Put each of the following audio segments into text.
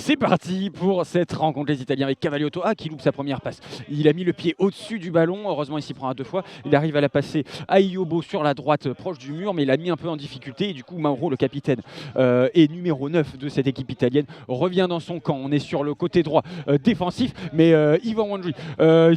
C'est parti pour cette rencontre, les Italiens avec Cavaliotto qui loupe sa première passe. Il a mis le pied au-dessus du ballon, heureusement il s'y prend à 2 fois. Il arrive à la passer à Iobo sur la droite proche du mur, mais il a mis un peu en difficulté et du coup Mauro, le capitaine et numéro 9 de cette équipe italienne, revient dans son camp. On est sur le côté droit défensif, mais Ivan Wandri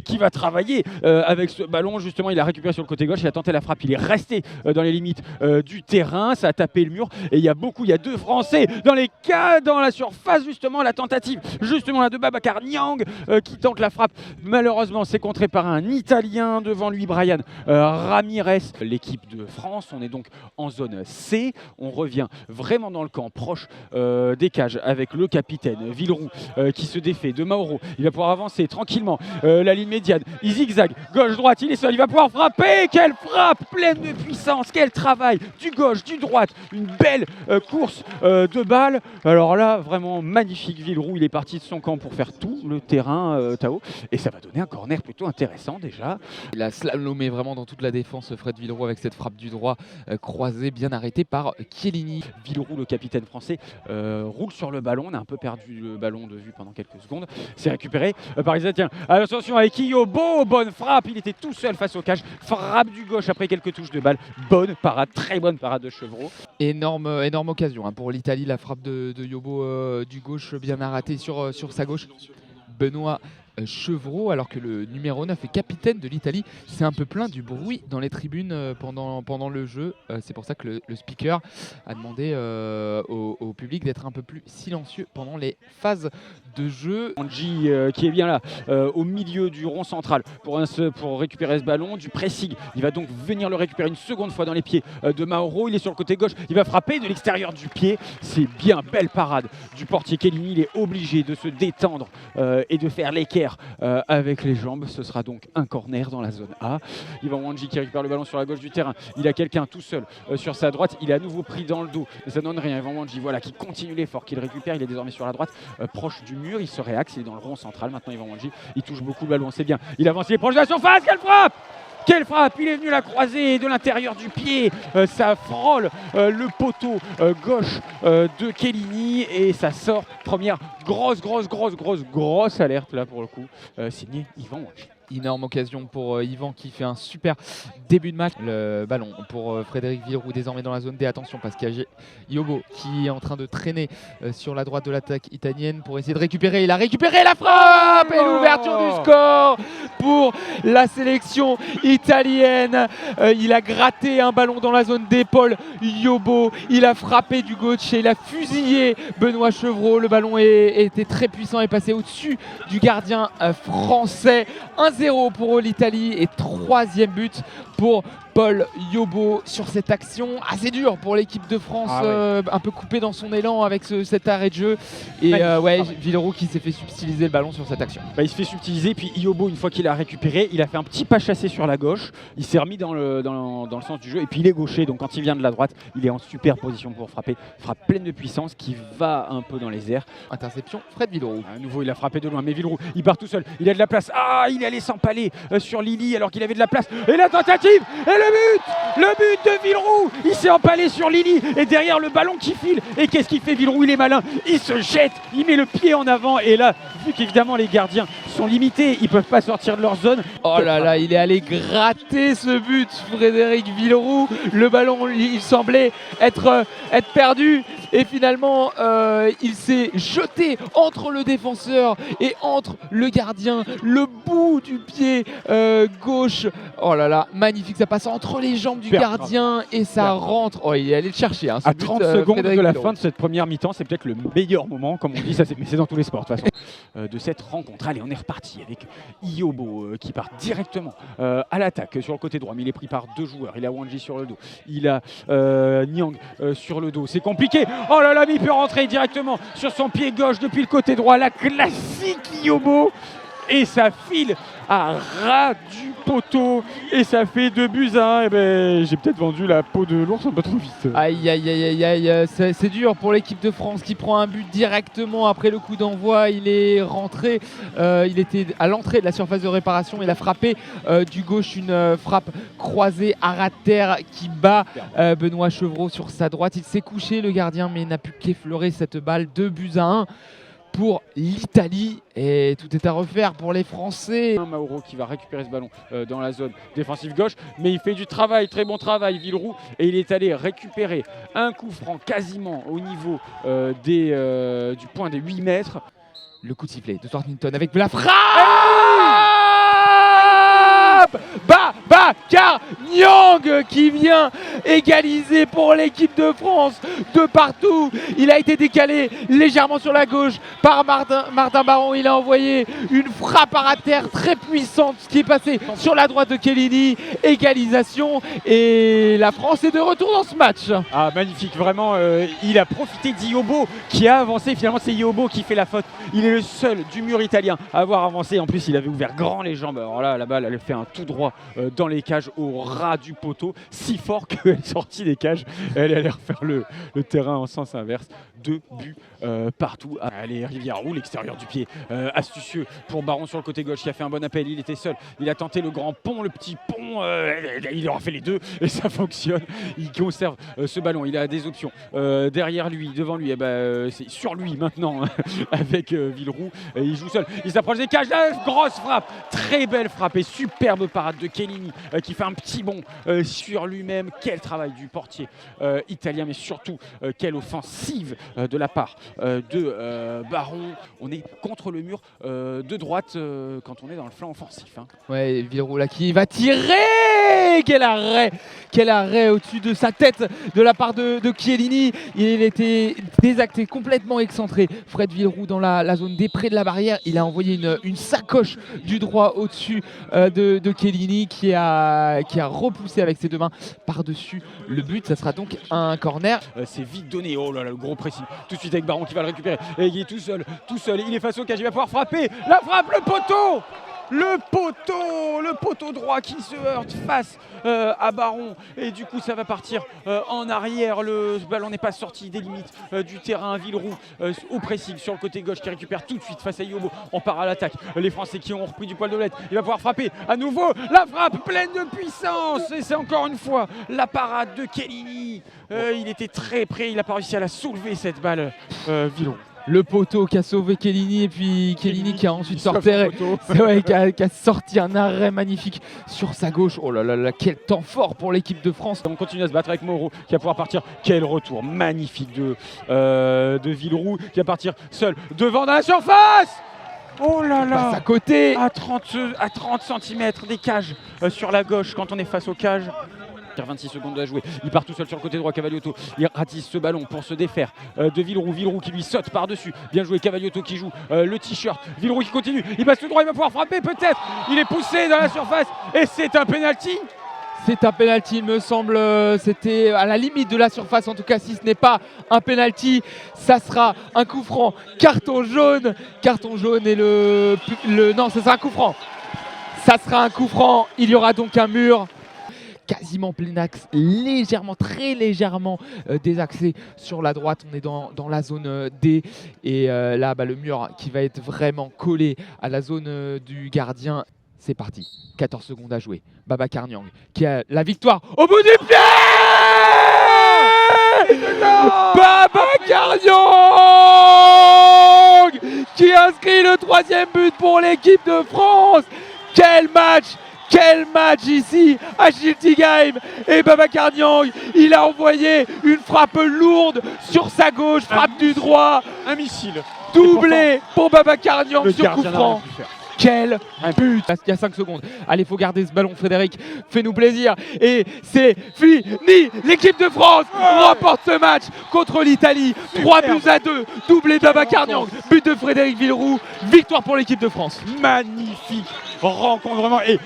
qui va travailler avec ce ballon. Justement, il a récupéré sur le côté gauche, il a tenté la frappe, il est resté dans les limites du terrain, ça a tapé le mur et il y a 2 Français dans la surface. Justement, la tentative là, de Babacar Niang qui tente la frappe. Malheureusement, c'est contré par un Italien. Devant lui, Brian Ramirez. L'équipe de France, on est donc en zone C. On revient vraiment dans le camp, proche des cages, avec le capitaine Villeroux qui se défait de Mauro. Il va pouvoir avancer tranquillement. La ligne médiane, il zigzag, gauche-droite, il est seul, il va pouvoir frapper. Quelle frappe pleine de puissance, quel travail du gauche, du droite. Une belle course de balle. Alors là, vraiment magnifique. Villeroux, il est parti de son camp pour faire tout le terrain, Tao. Et ça va donner un corner plutôt intéressant déjà. Il a slalomé vraiment dans toute la défense, Fred Villeroux, avec cette frappe du droit croisée, bien arrêtée par Chiellini. Villeroux, le capitaine français, roule sur le ballon. On a un peu perdu le ballon de vue pendant quelques secondes. C'est récupéré par les Italiens. Attention avec Iobo, bonne frappe. Il était tout seul face au cage. Frappe du gauche après quelques touches de balle. Bonne parade, très bonne parade de Chevreau. Énorme occasion pour l'Italie, la frappe de Iobo du gauche, bien arrêtée sur sa gauche. Benoît Chevreau, alors que le numéro 9 est capitaine de l'Italie. C'est un peu plein du bruit dans les tribunes pendant le jeu. C'est pour ça que le speaker a demandé au public d'être un peu plus silencieux pendant les phases de jeu. Angie qui est bien là au milieu du rond central pour récupérer ce ballon, du pressing. Il va donc venir le récupérer une seconde fois dans les pieds de Mauro. Il est sur le côté gauche, il va frapper de l'extérieur du pied. C'est bien, belle parade du portier Chiellini. Il est obligé de se détendre et de faire l'équerre avec les jambes. Ce sera donc un corner dans la zone A. Ivan Wandji qui récupère le ballon sur la gauche du terrain. Il a quelqu'un tout seul sur sa droite. Il est à nouveau pris dans le dos, mais ça donne rien. Ivan Wandji, voilà, qui continue l'effort, qui le récupère. Il est désormais sur la droite, proche du mur. Il se réaxe, il est dans le rond central. Maintenant, Ivan Wandji, il touche beaucoup le ballon, c'est bien. Il avance, il est proche de la surface. Quelle frappe! Quelle frappe! Il est venu la croiser de l'intérieur du pied. Ça frôle le poteau gauche de Chiellini et ça sort. Première grosse alerte là pour le coup. Signé Ivan Wandji. Énorme occasion pour Yvan qui fait un super début de match. Le ballon pour Frédéric Villeroux désormais dans la zone D. Attention parce qu'il y a Iobo qui est en train de traîner sur la droite de l'attaque italienne pour essayer de récupérer. Il a récupéré la frappe et l'ouverture du score pour la sélection italienne. Il a gratté un ballon dans la zone d'épaule. Iobo, il a frappé du gauche et il a fusillé Benoît Chevreau. Le ballon était très puissant et passé au-dessus du gardien français. 1-0 pour l'Italie et 3e but pour Paul Iobo sur cette action assez dure pour l'équipe de France, un peu coupé dans son élan avec cet arrêt de jeu. Et Villeroux qui s'est fait subtiliser le ballon sur cette action. Il se fait subtiliser, puis Iobo, une fois qu'il a récupéré, il a fait un petit pas chassé sur la gauche. Il s'est remis dans le sens du jeu et puis il est gaucher, donc quand il vient de la droite, il est en super position pour frapper. Frappe pleine de puissance qui va un peu dans les airs. Interception, Fred Villeroux. À nouveau, il a frappé de loin, mais Villeroux, il part tout seul. Il a de la place. Il est allé s'empaler sur Lili alors qu'il avait de la place. Et la tentative et le but de Villeroux. Il s'est empalé sur Lili et derrière le ballon qui file. Et qu'est-ce qu'il fait Villeroux? Il est malin. Il se jette, il met le pied en avant. Et là, vu qu'évidemment les gardiens sont limités, ils peuvent pas sortir de leur zone. Oh là là, il est allé gratter ce but, Frédéric Villeroux. Le ballon, il semblait être perdu. Et finalement, il s'est jeté entre le défenseur et entre le gardien. Le bout du pied gauche. Oh là là, magnifique. Ça passe entre les jambes du gardien et ça rentre. Oh, il est allé le chercher. À 30 secondes de la fin de cette première mi-temps, c'est peut-être le meilleur moment, comme on dit, mais c'est dans tous les sports de toute façon, de cette rencontre. Allez, on est reparti avec Iobo qui part directement à l'attaque sur le côté droit. Mais il est pris par 2 joueurs. Il a Wandji sur le dos. Il a Niang sur le dos. C'est compliqué. Oh là là, mais il peut rentrer directement sur son pied gauche depuis le côté droit. La classique Iobo. Et ça file à ras du poteau et ça fait 2-1. Et ben, j'ai peut-être vendu la peau de l'ours un peu trop vite. Aïe aïe aïe aïe aïe, c'est dur pour l'équipe de France qui prend un but directement après le coup d'envoi. Il est rentré, il était à l'entrée de la surface de réparation. Il a frappé du gauche une frappe croisée à terre qui bat Benoît Chevreau sur sa droite. Il s'est couché le gardien mais il n'a pu qu'effleurer cette balle. 2-1 pour l'Italie. Et tout est à refaire pour les Français. Mauro qui va récupérer ce ballon dans la zone défensive gauche, mais il fait du travail, très bon travail Villeroux, et il est allé récupérer un coup franc quasiment au niveau du point des 8 mètres. Le coup de sifflet de Thornton avec la frappe. Babacar Niang qui vient égaliser pour l'équipe de France de partout. Il a été décalé légèrement sur la gauche par Martin Baron. Il a envoyé une frappe à terre très puissante qui est passée sur la droite de Chiellini. Égalisation et la France est de retour dans ce match. Ah, magnifique, vraiment, il a profité d'Iobo qui a avancé. Finalement, c'est Iobo qui fait la faute. Il est le seul du mur italien à avoir avancé. En plus, il avait ouvert grand les jambes. Alors là, la balle, elle fait un tout droit dans les cages au ras du poteau, si fort qu'elle est sortie des cages. Elle est allée refaire le terrain en sens inverse. 2 buts partout. Allez, Rivière-Roux, l'extérieur du pied astucieux pour Baron sur le côté gauche qui a fait un bon appel. Il était seul. Il a tenté le grand pont, le petit pont. Il aura fait les deux et ça fonctionne. Il conserve ce ballon. Il a des options derrière lui, devant lui. C'est sur lui maintenant avec Villeroux. Il joue seul. Il s'approche des cages. Là, grosse frappe. Très belle frappe et superbe parade de Chiellini qui fait un petit bond sur lui-même. Quel travail du portier italien, mais surtout quelle offensive de la part de Baron. On est contre le mur de droite quand on est dans le flanc offensif. Ouais, Villeroux là qui va tirer. Quel arrêt au-dessus de sa tête de la part de Chiellini. Il était désacté, complètement excentré. Fred Villeroux dans la zone des près de la barrière. Il a envoyé une sacoche du droit au-dessus de Chiellini qui a repoussé avec ses deux mains par-dessus le but. Ça sera donc un corner. C'est vite donné. Oh là là, le gros pressing. Tout de suite avec Baron qui va le récupérer. Et il est tout seul. Il est face au cage. Il va pouvoir frapper. La frappe, le poteau. Le poteau droit qui se heurte face à Baron, et du coup ça va partir en arrière. Le ballon n'est pas sorti des limites du terrain. Villeroux au pressing sur le côté gauche qui récupère tout de suite face à Iobo. On part à l'attaque. Les Français qui ont repris du poil de bête. Il va pouvoir frapper à nouveau. La frappe pleine de puissance et c'est encore une fois la parade de Chiellini. Il était très près. Il n'a pas réussi à la soulever cette balle, Villeroux. Le poteau qui a sauvé Chiellini et puis Chiellini qui a ensuite sorti qui a sorti un arrêt magnifique sur sa gauche. Oh là là là, quel temps fort pour l'équipe de France. On continue à se battre avec Mauro qui va pouvoir partir. Quel retour magnifique de Villeroux qui va partir seul devant dans la surface. Oh là là, passe à côté à 30 cm des cages sur la gauche quand on est face aux cages. 26 secondes à jouer, il part tout seul sur le côté droit. Cavaliotto, il ratisse ce ballon pour se défaire de Villeroux. Villeroux qui lui saute par-dessus. Bien joué, Cavaliotto qui joue le t-shirt. Villeroux qui continue, il passe tout droit, il va pouvoir frapper peut-être. Il est poussé dans la surface et c'est un penalty. C'est un penalty, il me semble. C'était à la limite de la surface. En tout cas, si ce n'est pas un penalty, ça sera un coup franc. Carton jaune et non, ce sera un coup franc. Ça sera un coup franc. Il y aura donc un mur. Quasiment plein axe, très légèrement désaxé sur la droite. On est dans la zone D et là le mur qui va être vraiment collé à la zone du gardien. C'est parti, 14 secondes à jouer. Babacar Niang qui a la victoire au bout du pied. Babacar Niang qui inscrit le 3e but pour l'équipe de France. Quel match ici à Schiltigheim. Et Babacar Niang, il a envoyé une frappe lourde sur sa gauche, frappe du droit. Un missile. Doublé pour Babacar Niang sur coup franc. Quel but! Il y a 5 secondes. Allez, il faut garder ce ballon, Frédéric. Fais-nous plaisir. Et c'est fini. L'équipe de France remporte ce match contre l'Italie. 3-2. Doublé de Babacar Niang. But de Frédéric Villeroux. Victoire pour l'équipe de France. Magnifique rencontre vraiment. Et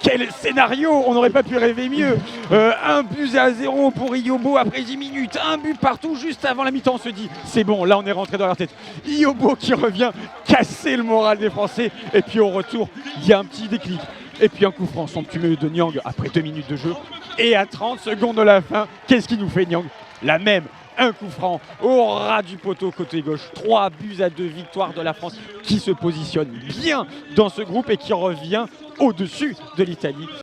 quel scénario! On n'aurait pas pu rêver mieux. 1-0 pour Iobo après 10 minutes. Un but partout juste avant la mi-temps. On se dit, c'est bon, là on est rentré dans leur tête. Iobo qui revient casser le moral des Français. Et puis au retour, il y a un petit déclic. Et puis un coup franc somptueux de Niang après 2 minutes de jeu. Et à 30 secondes de la fin, qu'est-ce qu'il nous fait Niang? La même. Un coup franc au ras du poteau côté gauche. 3-2, victoire de la France qui se positionne bien dans ce groupe et qui revient au-dessus de l'Italie.